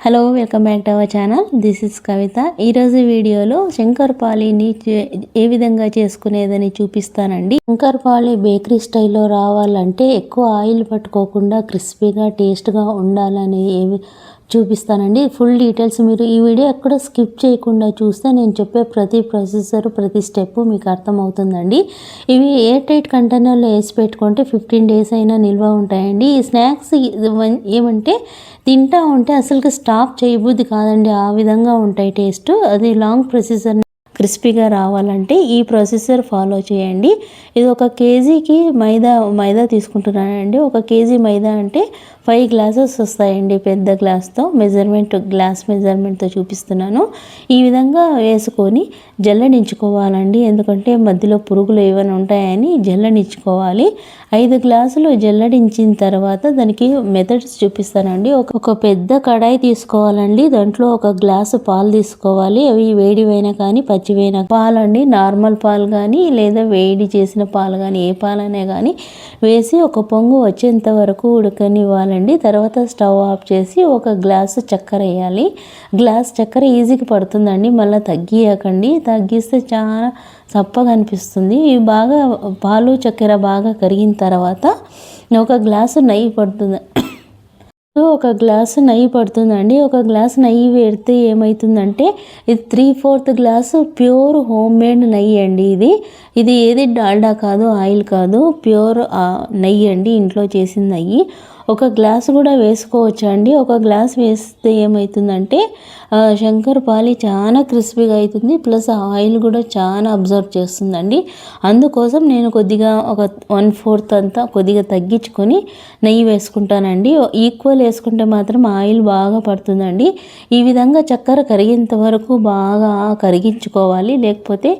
Hello, welcome back to our channel. This is Kavitha. ఈరోజు వీడియోలో శంకర్పాలిని ఏ విధంగా చేసుకునేదని చూపిస్తానండి. శంకర్పాలి బేకరీ స్టైల్లో రావాలంటే ఎక్కువ ఆయిల్ పట్టుకోకుండా క్రిస్పీగా టేస్ట్గా ఉండాలని చూపిస్తానండి. ఫుల్ డీటెయిల్స్ మీరు ఈ వీడియో ఎక్కడ స్కిప్ చేయకుండా చూస్తే నేను చెప్పే ప్రతి ప్రొసెసర్ ప్రతి స్టెప్ మీకు అర్థమవుతుందండి. ఇవి ఎయిర్ టైట్ కంటైనర్లో వేసి పెట్టుకుంటే 15 days అయినా నిల్వ ఉంటాయండి. ఈ స్నాక్స్ ఏమంటే తింటా ఉంటే అసలుకి స్టాప్ చేయబుద్ధి కాదండి, ఆ విధంగా ఉంటాయి టేస్ట్. అది లాంగ్ ప్రొసెసర్ క్రిస్పీగా రావాలంటే ఈ ప్రొసెసర్ ఫాలో చేయండి. ఇది 1 kgకి మైదా తీసుకుంటున్నానండి. 1 kg మైదా అంటే 5 glasses వస్తాయండి. పెద్ద గ్లాస్తో గ్లాస్ మెజర్మెంట్తో చూపిస్తున్నాను. ఈ విధంగా వేసుకొని జల్లడించుకోవాలండి. ఎందుకంటే మధ్యలో పురుగులు ఏమైనా ఉంటాయని జల్లడించుకోవాలి. 5 గ్లాసులు జల్లడించిన తర్వాత దానికి మెథడ్స్ చూపిస్తానండి. ఒక పెద్ద కడాయి తీసుకోవాలండి. దాంట్లో 1 గ్లాసు పాలు తీసుకోవాలి. అవి వేడివైనా కానీ పచ్చివైన పాలండి. నార్మల్ పాలు కానీ లేదా వేడి చేసిన పాలు కానీ ఏ పాలనే కానీ వేసి 1 పొంగు వచ్చేంత వరకు ఉడకనివ్వాలండి. తర్వాత స్టవ్ ఆఫ్ చేసి 1 గ్లాసు చక్కెర వేయాలి. గ్లాస్ చక్కెర ఈజీగా పడుతుందండి, మళ్ళీ తగ్గియకండి. తగ్గిస్తే చాలా చప్పగా అనిపిస్తుంది. ఇవి బాగా పాలు చక్కెర బాగా కరిగిన తర్వాత 1 గ్లాసు నెయ్యి పడుతుంది. 1 గ్లాసు నెయ్యి పడుతుందండి. 1 గ్లాసు నెయ్యి వేడితే ఏమవుతుందంటే ఇది 3/4 గ్లాసు ప్యూర్ హోమ్ మేడ్ నెయ్యి అండి. ఇది ఏది డాల్డా కాదు, ఆయిల్ కాదు, ప్యూర్ నెయ్యి అండి, ఇంట్లో చేసిన నెయ్యి. 1 గ్లాసు కూడా వేసుకోవచ్చు అండి. 1 గ్లాస్ వేస్తే ఏమవుతుందంటే శంకర్పాలి చాలా క్రిస్పీగా అవుతుంది, ప్లస్ ఆయిల్ కూడా చాలా అబ్జర్వ్ చేస్తుందండి. అందుకోసం నేను కొద్దిగా 1/4 అంతా కొద్దిగా తగ్గించుకొని నెయ్యి వేసుకుంటానండి. ఈక్వల్ వేసుకుంటే మాత్రం ఆయిల్ బాగా పడుతుందండి. ఈ విధంగా చక్కెర కరిగేంత వరకు బాగా కరిగించుకోవాలి, లేకపోతే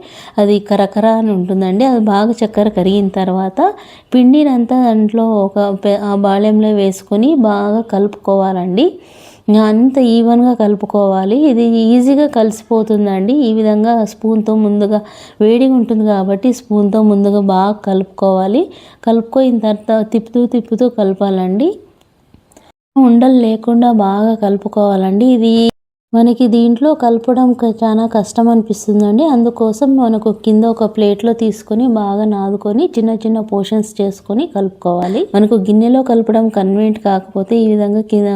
అది కరకర అని ఉంటుందండి. అది బాగా చక్కెర కరిగిన తర్వాత పిండినంతా దాంట్లో బాళెంలో వేసుకొని బాగా కలుపుకోవాలండి. అంత ఈవెన్గా కలుపుకోవాలి. ఇది ఈజీగా కలిసిపోతుందండి. ఈ విధంగా స్పూన్తో ముందుగా వేడిగా ఉంటుంది కాబట్టి స్పూన్తో ముందుగా బాగా కలుపుకోవాలి. కలుపుకోయిన తర్వాత తిప్పుతూ కలపాలండి. ఉండలు లేకుండా బాగా కలుపుకోవాలండి. ఇది మనకి దీంట్లో కలపడం చాలా కష్టం అనిపిస్తుందండి. అందుకోసం మనకు కింద 1 ప్లేట్లో తీసుకొని బాగా నాదుకొని చిన్న పోర్షన్స్ చేసుకొని కలుపుకోవాలి. మనకు గిన్నెలో కలపడం కన్వీనియంట్ కాకపోతే ఈ విధంగా కింద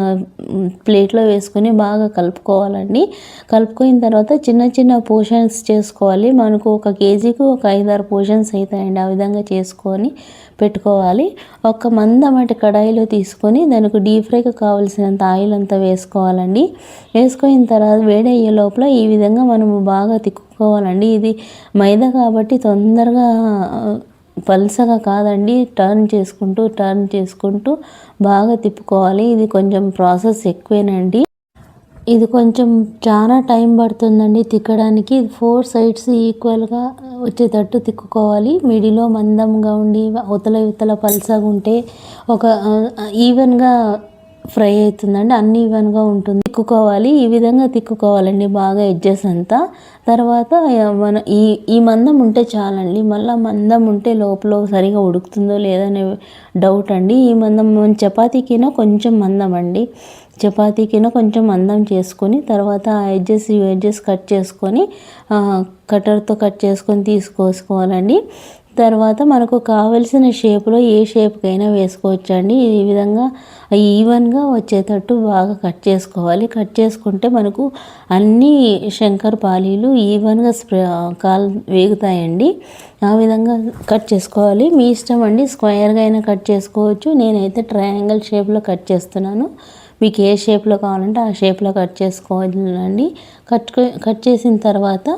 ప్లేట్లో వేసుకొని బాగా కలుపుకోవాలండి. కలుపుకున్న తర్వాత చిన్న పోర్షన్స్ చేసుకోవాలి. మనకు 1 kgకు 5-6 పోర్షన్స్ అవుతాయండి. ఆ విధంగా చేసుకొని పెట్టుకోవాలి. 1 మందమటి కడాయిలో తీసుకొని దానికి డీప్ ఫ్రైకి కావాల్సినంత ఆయిల్ అంతా వేసుకోవాలండి. వేసుకున్న తర్వాత వేడయ్యే లోపల ఈ విధంగా మనము బాగా తిక్కుకోవాలండి. ఇది మైదా కాబట్టి తొందరగా పల్సగా కాదండి, టర్న్ చేసుకుంటూ బాగా తిప్పుకోవాలి. ఇది కొంచెం ప్రాసెస్ ఎక్కువేనండి. ఇది కొంచెం చాలా టైం పడుతుందండి తిక్కడానికి. 4 sides ఈక్వల్గా వచ్చేటట్టు తిక్కుకోవాలి. మిడిలో మందంగా ఉండి యువతల పల్సగా ఉంటే ఒక ఈవెన్గా ఫ్రై అవుతుందండి, అన్ని ఈవెన్గా ఉంటుంది. తిక్కుకోవాలి, ఈ విధంగా తిక్కుకోవాలండి బాగా ఎడ్జెస్ అంతా. తర్వాత మన ఈ మందం ఉంటే చాలండి. మళ్ళీ మందం ఉంటే లోపల సరిగా ఉడుకుతుందో లేదనే డౌట్ అండి. ఈ మందం చపాతీకినో కొంచెం మందం అండి. చపాతీకినో కొంచెం మందం చేసుకొని తర్వాత ఎడ్జెస్ కట్ చేసుకొని కట్టర్తో కట్ చేసుకొని తీసుకోవాలండి. తర్వాత మనకు కావలసిన షేప్లో ఏ షేప్కైనా వేసుకోవచ్చండి. ఈ విధంగా ఈవెన్గా వచ్చేటట్టు బాగా కట్ చేసుకోవాలి. కట్ చేసుకుంటే మనకు అన్ని శంకర్పాలీలు ఈవెన్గా వేగుతాయండి. ఆ విధంగా కట్ చేసుకోవాలి. మీ ఇష్టం అండి, స్క్వేర్గా అయినా కట్ చేసుకోవచ్చు. నేనైతే ట్రయాంగిల్ షేప్లో కట్ చేస్తున్నాను. మీకు ఏ షేప్లో కావాలంటే ఆ షేప్లో కట్ చేసుకోవాలండి. కట్ చేసిన తర్వాత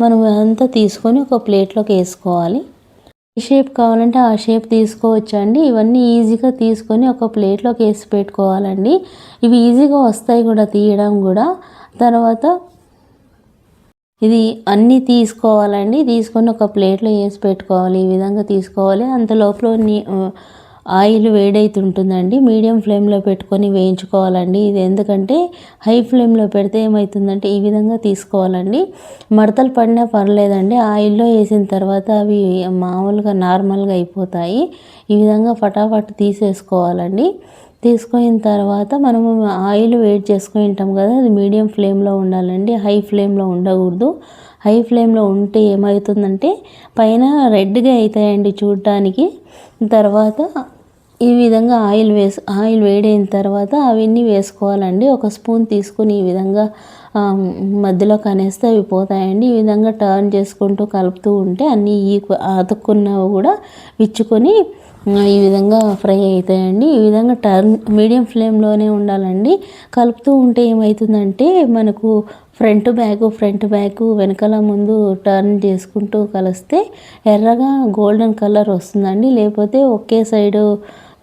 మనం అంతా తీసుకొని 1 ప్లేట్లోకి వేసుకోవాలి. ఏ షేప్ కావాలంటే ఆ షేప్ తీసుకోవచ్చు అండి. ఇవన్నీ ఈజీగా తీసుకొని 1 ప్లేట్లోకి వేసి పెట్టుకోవాలండి. ఇవి ఈజీగా వస్తాయి కూడా తీయడం కూడా. తర్వాత ఇది అన్నీ తీసుకోవాలండి. తీసుకొని 1 ప్లేట్లో వేసి పెట్టుకోవాలి. ఈ విధంగా తీసుకోవాలి. అంత లోపల ఆయిల్ వేడైతుంటుందండి. మీడియం ఫ్లేమ్లో పెట్టుకొని వేయించుకోవాలండి. ఇది ఎందుకంటే హై ఫ్లేమ్లో పెడితే ఏమవుతుందంటే ఈ విధంగా తీసుకోవాలండి. మడతలు పడినా పర్లేదండి, ఆయిల్లో వేసిన తర్వాత అవి మామూలుగా నార్మల్గా అయిపోతాయి. ఈ విధంగా ఫటాఫట్ తీసేసుకోవాలండి. తీసుకున్న తర్వాత మనము ఆయిల్ వేడి చేసుకొని ఉంటాం కదా, అది మీడియం ఫ్లేమ్లో ఉండాలండి, హై ఫ్లేమ్లో ఉండకూడదు. హై ఫ్లేమ్లో ఉంటే ఏమవుతుందంటే పైన రెడ్గా అవుతాయండి చూడటానికి. తర్వాత ఈ విధంగా ఆయిల్ వేడైన తర్వాత అవన్నీ వేసుకోవాలండి. ఒక స్పూన్ తీసుకుని ఈ విధంగా మధ్యలో కనేస్తే అవి పోతాయండి. ఈ విధంగా టర్న్ చేసుకుంటూ కలుపుతూ ఉంటే అన్నీ అతుక్కున్నవి కూడా విచ్చుకొని ఈ విధంగా ఫ్రై అవుతాయండి. ఈ విధంగా మీడియం ఫ్లేమ్లోనే ఉండాలండి. కలుపుతూ ఉంటే ఏమవుతుందంటే మనకు ఫ్రంట్ బ్యాక్ వెనకాల ముందు టర్న్ చేసుకుంటూ కలిస్తే ఎర్రగా గోల్డెన్ కలర్ వస్తుందండి. లేకపోతే ఒకే సైడు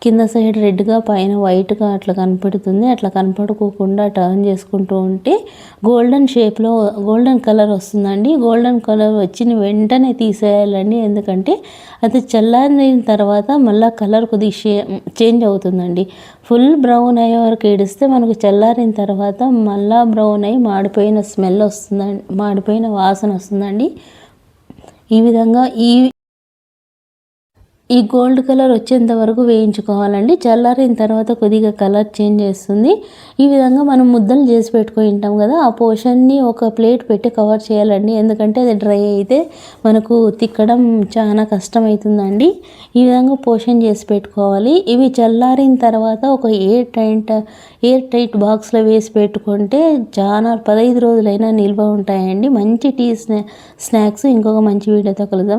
కింద సైడ్ రెడ్గా పైన వైట్గా అట్లా కనపడుతుంది. అట్లా కనపడుకోకుండా టర్న్ చేసుకుంటూ ఉంటే గోల్డెన్ కలర్ వస్తుందండి. గోల్డెన్ కలర్ వచ్చిన వెంటనే తీసేయాలండి. ఎందుకంటే అది చల్లారిన తర్వాత మళ్ళీ కలర్ కొద్దిగా చేంజ్ అవుతుందండి. ఫుల్ బ్రౌన్ అయ్యే వరకు ఏడిస్తే మనకు చల్లారిన తర్వాత మళ్ళీ బ్రౌన్ అయ్యి మాడిపోయిన స్మెల్ వస్తుందండి, మాడిపోయిన వాసన వస్తుందండి. ఈ విధంగా ఈ గోల్డ్ కలర్ వచ్చేంత వరకు వేయించుకోవాలండి. చల్లారిన తర్వాత కొద్దిగా కలర్ చేంజ్ చేస్తుంది. ఈ విధంగా మనం ముద్దలు చేసి పెట్టుకొని ఉంటాం కదా, ఆ పోర్షన్ని ఒక ప్లేట్ పెట్టి కవర్ చేయాలండి. ఎందుకంటే అది డ్రై అయితే మనకు తిక్కడం చాలా కష్టమవుతుందండి. ఈ విధంగా పోర్షన్ చేసి పెట్టుకోవాలి. ఇవి చల్లారిన తర్వాత ఒక ఎయిర్ టైట్ బాక్స్లో వేసి పెట్టుకుంటే చాలా 15 రోజులైనా నిల్వ ఉంటాయండి. మంచి టీ స్నాక్స్. ఇంకొక మంచి వీడియోతో కలుద్దాం.